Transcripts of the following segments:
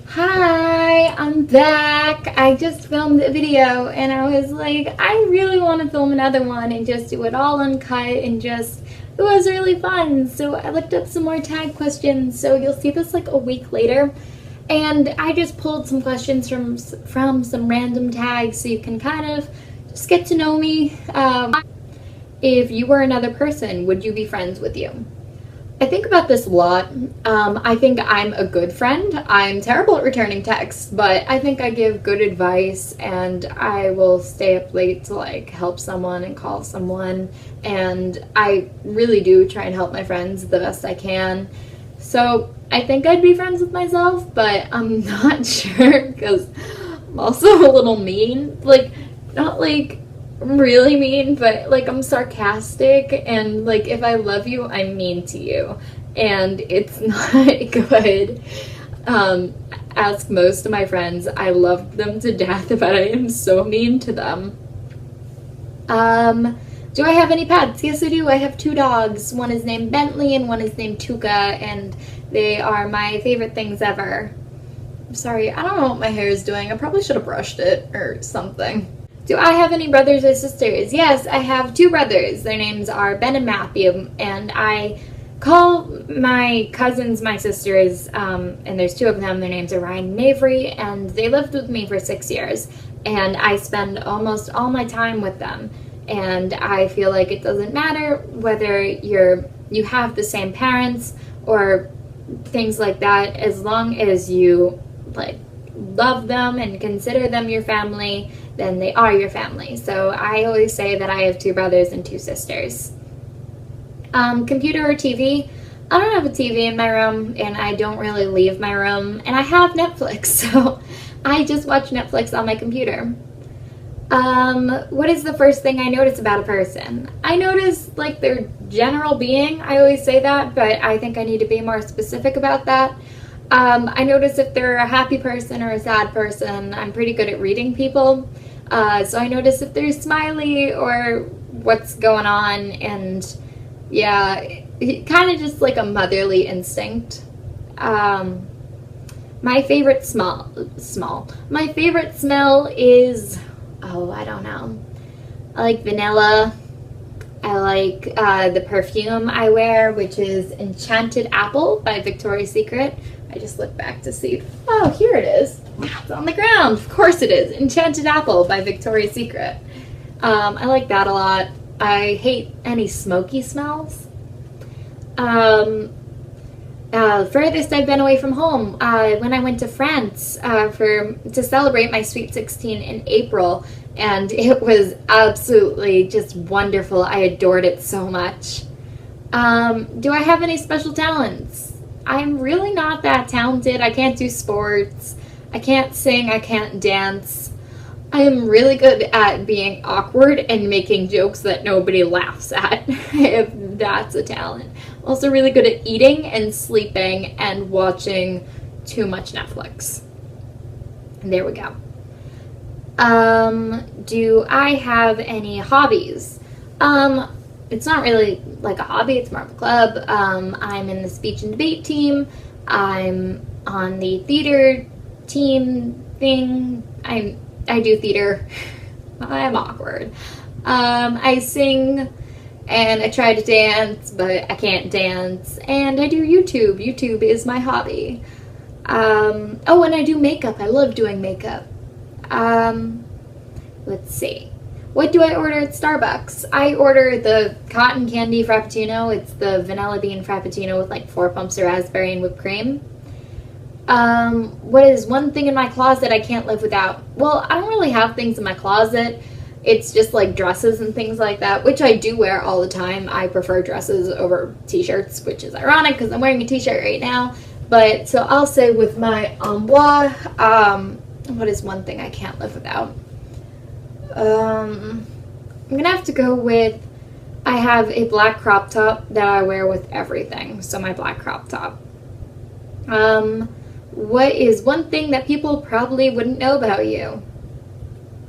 Hi, I'm back. I just filmed a video and I was like, I really want to film another one and just do it all uncut and just, it was really fun. So I looked up some more tag questions. So you'll see this like a week later. And I just pulled some questions from some random tags so you can kind of just get to know me. If you were another person, would you be friends with you? I think about this a lot. I think I'm a good friend. I'm terrible at returning texts, but I think I give good advice and I will stay up late to like help someone and call someone. And I really do try and help my friends the best I can. So I think I'd be friends with myself, but I'm not sure because I'm also a little mean. Like, not like really mean, but like I'm sarcastic, and like if I love you, I'm mean to you, and it's not good. Ask most of my friends. I love them to death, but I am so mean to them. Do I have any pets? Yes, I do. I have 2 dogs. One is named Bentley and one is named Tuka, and they are my favorite things ever. I'm sorry, I don't know what my hair is doing. I probably should have brushed it or something. Do I have any brothers or sisters? Yes, I have 2 brothers. Their names are Ben and Matthew, and I call my cousins my sisters, and there's 2 of them. Their names are Ryan and Avery, and they lived with me for 6 years, and I spend almost all my time with them, and I feel like it doesn't matter whether you have the same parents or things like that, as long as you like love them and consider them your family, then they are your family. So I always say that I have 2 brothers and 2 sisters. Computer or TV? I don't have a TV in my room, and I don't really leave my room, and I have Netflix, so I just watch Netflix on my computer. What is the first thing I notice about a person? I notice like their general being. I always say that, but I think I need to be more specific about that. I notice if they're a happy person or a sad person. I'm pretty good at reading people. So I notice if they're smiley or what's going on, and yeah, kind of just like a motherly instinct. My favorite my favorite smell is, oh, I don't know. I like vanilla. I like the perfume I wear, which is Enchanted Apple by Victoria's Secret. I just looked back to see. Oh, here it is. It's on the ground. Of course it is. Enchanted Apple by Victoria's Secret. I like that a lot. I hate any smoky smells. Furthest I've been away from home, when I went to France to celebrate my Sweet 16 in April, and it was absolutely just wonderful. I adored it so much. Do I have any special talents? I'm really not that talented. I can't do sports. I can't sing. I can't dance. I am really good at being awkward and making jokes that nobody laughs at, if that's a talent. Also really good at eating and sleeping and watching too much Netflix. There we go. Do I have any hobbies? It's not really like a hobby, it's more of a club. I'm in the speech and debate team. I'm on the theater team thing. I do theater. I'm awkward. I sing and I try to dance, but I can't dance. And I do YouTube. YouTube is my hobby. Oh, and I do makeup. I love doing makeup. Let's see. What do I order at Starbucks? I order the cotton candy frappuccino. It's the vanilla bean frappuccino with like 4 pumps of raspberry and whipped cream. What is one thing in my closet I can't live without? Well, I don't really have things in my closet. It's just like dresses and things like that, which I do wear all the time. I prefer dresses over t-shirts, which is ironic because I'm wearing a t-shirt right now. But so I'll say with my ambois, what is one thing I can't live without? I'm gonna have to go with, I have a black crop top that I wear with everything, so my black crop top. What is one thing that people probably wouldn't know about you?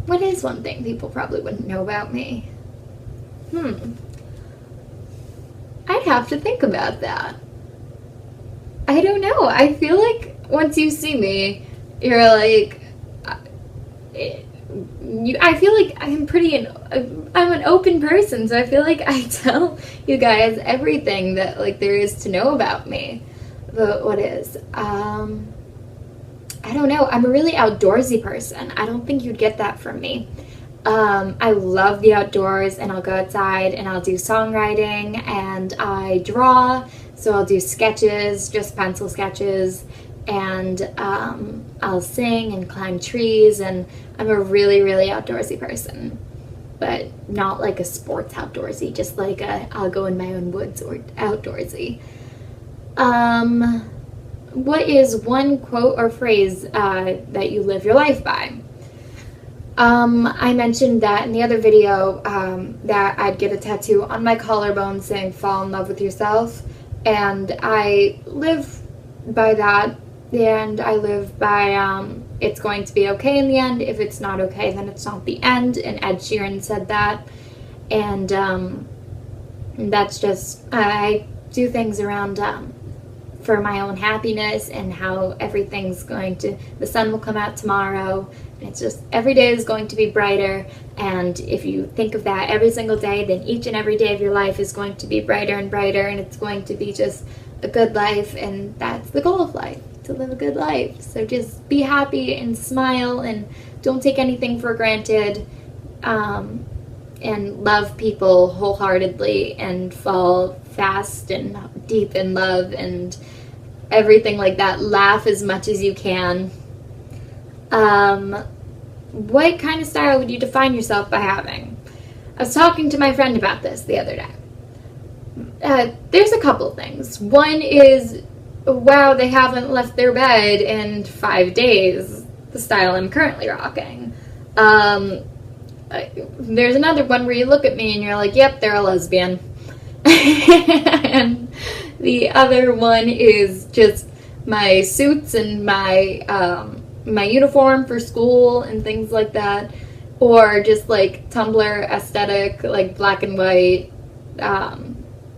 What is one thing people probably wouldn't know about me? I'd have to think about that. I don't know. I feel like once you see me, you're like, I feel like I'm an open person, so I feel like I tell you guys everything that like there is to know about me. But what is, I don't know, I'm a really outdoorsy person. I don't think you'd get that from me. I love the outdoors, and I'll go outside and I'll do songwriting, and I draw, so I'll do sketches, just pencil sketches, and I'll sing and climb trees, and I'm a really, really outdoorsy person, but not like a sports outdoorsy, just like I'll go in my own woods or outdoorsy. What is one quote or phrase that you live your life by? I mentioned that in the other video that I'd get a tattoo on my collarbone saying fall in love with yourself, and I live by that, and I live by it's going to be okay in the end. If it's not okay, then it's not the end, and Ed Sheeran said that, and that's just, I do things around for my own happiness and how everything's going to, the sun will come out tomorrow, and it's just, every day is going to be brighter, and if you think of that every single day, then each and every day of your life is going to be brighter and brighter, and it's going to be just a good life, and that's the goal of life, to live a good life. So just be happy and smile, and don't take anything for granted, and love people wholeheartedly, and fall fast and deep in love, and everything like that. Laugh as much as you can. What kind of style would you define yourself by having? I was talking to my friend about this the other day. There's a couple things. One is, wow, they haven't left their bed in 5 days, the style I'm currently rocking. There's another one where you look at me and you're like, yep, they're a lesbian. And the other one is just my suits and my my uniform for school and things like that, or just like Tumblr aesthetic, like black and white.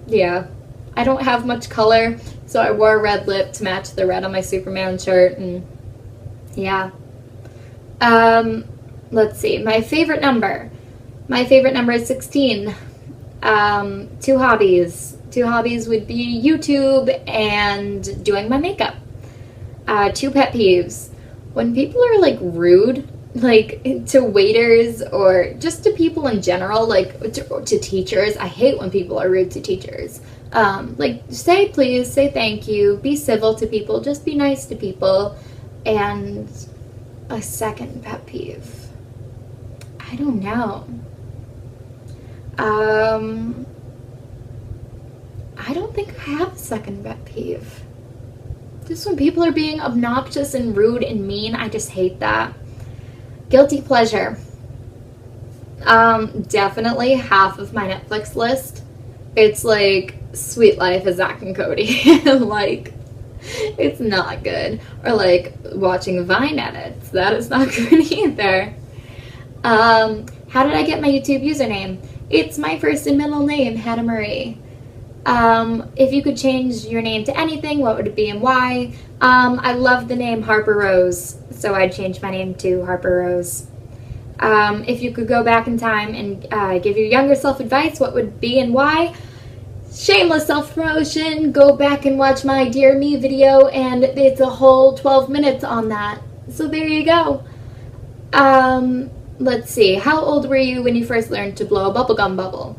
Yeah, I don't have much color, so I wore a red lip to match the red on my Superman shirt, and yeah. Let's see, my favorite number is 16. Two hobbies would be YouTube and doing my makeup. 2 pet peeves: when people are like rude, like to waiters or just to people in general, like to teachers. I hate when people are rude to teachers. Like, say please, say thank you, be civil to people, just be nice to people. And a second pet peeve, I don't know. I don't think I have a second pet peeve. Just when people are being obnoxious and rude and mean, I just hate that. Guilty pleasure. Definitely half of my Netflix list. It's like Sweet Life of Zach and Cody. Like, it's not good. Or like watching Vine edits. That is not good either. How did I get my YouTube username? It's my first and middle name, Hannah Marie. If you could change your name to anything, what would it be and why? I love the name Harper Rose, so I'd change my name to Harper Rose. If you could go back in time and give your younger self advice, what would it be and why? Shameless self-promotion, go back and watch my Dear Me video, and it's a whole 12 minutes on that. So there you go. Let's see, how old were you when you first learned to blow a bubblegum bubble?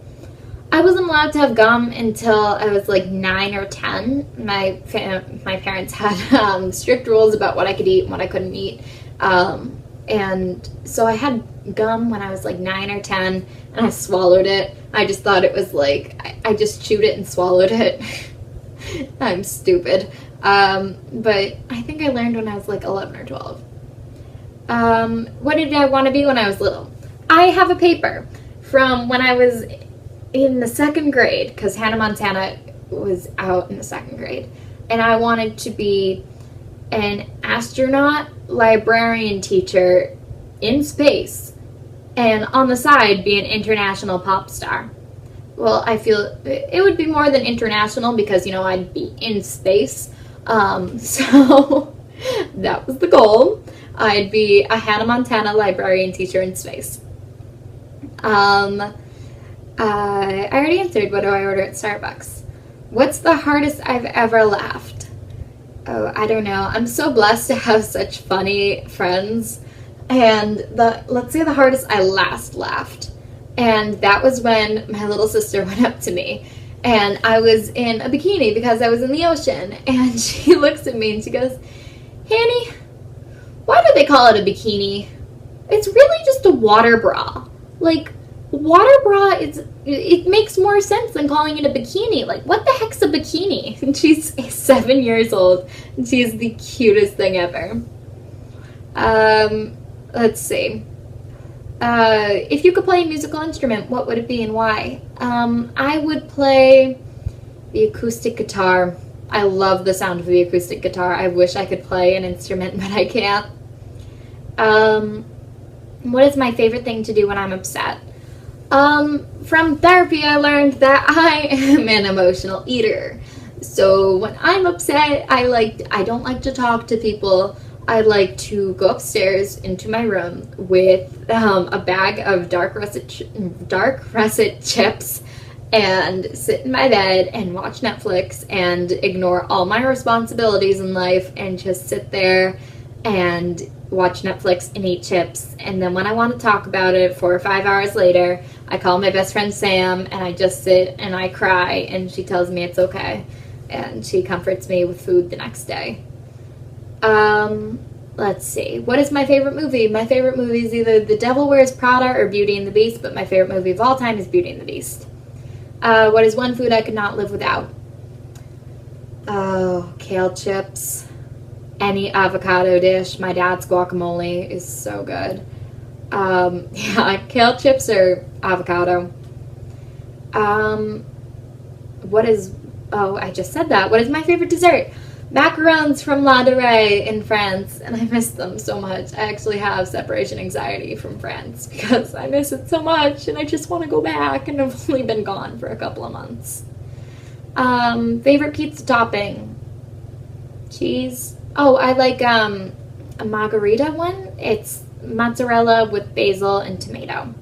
I wasn't allowed to have gum until I was like 9 or 10. My parents had strict rules about what I could eat and what I couldn't eat. And so I had gum when I was like 9 or 10, and I swallowed it. I just thought it was like, I just chewed it and swallowed it. I'm stupid. But I think I learned when I was like 11 or 12. What did I want to be when I was little? I have a paper from when I was in the 2nd grade, because Hannah Montana was out in the 2nd grade, and I wanted to be an astronaut, librarian teacher in space, and on the side be an international pop star. Well, I feel it would be more than international because, you know, I'd be in space. So That was the goal. I'd be a Hannah Montana librarian teacher in space. I already answered, what do I order at Starbucks? What's the hardest I've ever laughed? Oh, I don't know. I'm so blessed to have such funny friends. And let's say the hardest I last laughed. And that was when my little sister went up to me. And I was in a bikini because I was in the ocean. And she looks at me and she goes, Hanny, why do they call it a bikini? It's really just a water bra. Like, water bra, it makes more sense than calling it a bikini. Like, what the heck's a bikini? And she's 7 years old. And she's the cutest thing ever. Let's see. If you could play a musical instrument, what would it be and why? I would play the acoustic guitar. I love the sound of the acoustic guitar. I wish I could play an instrument, but I can't. What is my favorite thing to do when I'm upset? From therapy, I learned that I am an emotional eater. So when I'm upset, I don't like to talk to people. I like to go upstairs into my room with a bag of dark russet chips and sit in my bed and watch Netflix and ignore all my responsibilities in life and just sit there and watch Netflix and eat chips. And then when I want to talk about it 4 or 5 hours later, I call my best friend Sam and I just sit and I cry and she tells me it's okay. And she comforts me with food the next day. Let's see. What is my favorite movie? My favorite movie is either The Devil Wears Prada or Beauty and the Beast, but my favorite movie of all time is Beauty and the Beast. What is one food I could not live without? Oh, kale chips. Any avocado dish. My dad's guacamole is so good. Yeah, kale chips or avocado. I just said that. What is my favorite dessert? Macarons from La Durée in France, and I miss them so much. I actually have separation anxiety from France because I miss it so much and I just want to go back, and I've only been gone for a couple of months. Favorite pizza topping? Cheese. Oh, I like a margarita one. It's mozzarella with basil and tomato.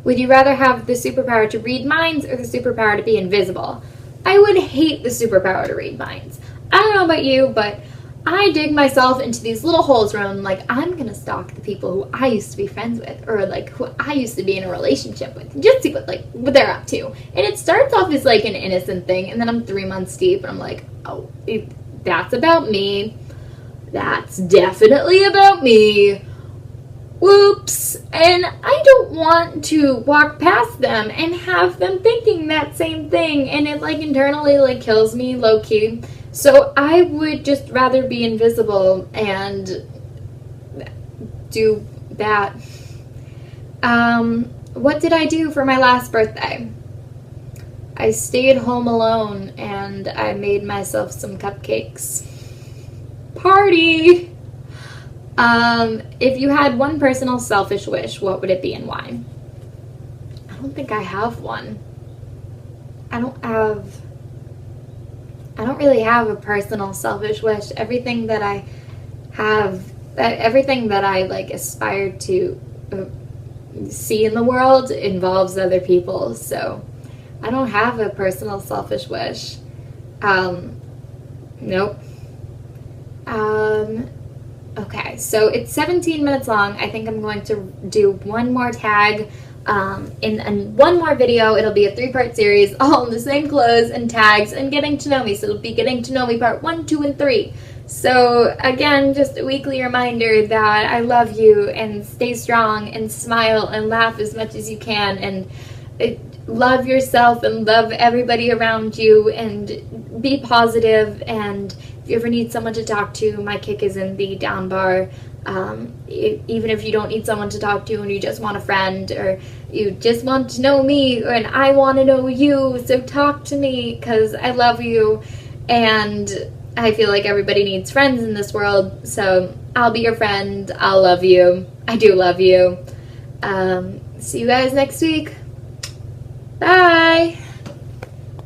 Would you rather have the superpower to read minds or the superpower to be invisible? I would hate the superpower to read minds. I don't know about you, but I dig myself into these little holes where I'm like, I'm gonna stalk the people who I used to be friends with, or like who I used to be in a relationship with, just see what they're up to. And it starts off as like an innocent thing, and then I'm 3 months deep, and I'm like, oh, that's about me. That's definitely about me. Whoops. And I don't want to walk past them and have them thinking that same thing, and it like internally like kills me low key. So I would just rather be invisible and do that. What did I do for my last birthday? I stayed home alone and I made myself some cupcakes. Party! If you had one personal selfish wish, what would it be and why? I don't think I have one. I don't really have a personal selfish wish. Everything that I like aspire to see in the world involves other people. So I don't have a personal selfish wish. Nope. Okay, so it's 17 minutes long. I think I'm going to do one more tag in one more video. It'll be a 3-part series, all in the same clothes and tags and getting to know me. So it'll be getting to know me part 1, 2, and 3. So again, just a weekly reminder that I love you, and stay strong and smile and laugh as much as you can, and love yourself and love everybody around you, and be positive. And if you ever need someone to talk to, my kick is in the down bar. Even if you don't need someone to talk to and you just want a friend, or you just want to know me and I want to know you, so talk to me because I love you, and I feel like everybody needs friends in this world. So I'll be your friend. I'll love you. I do love you. See you guys next week. Bye.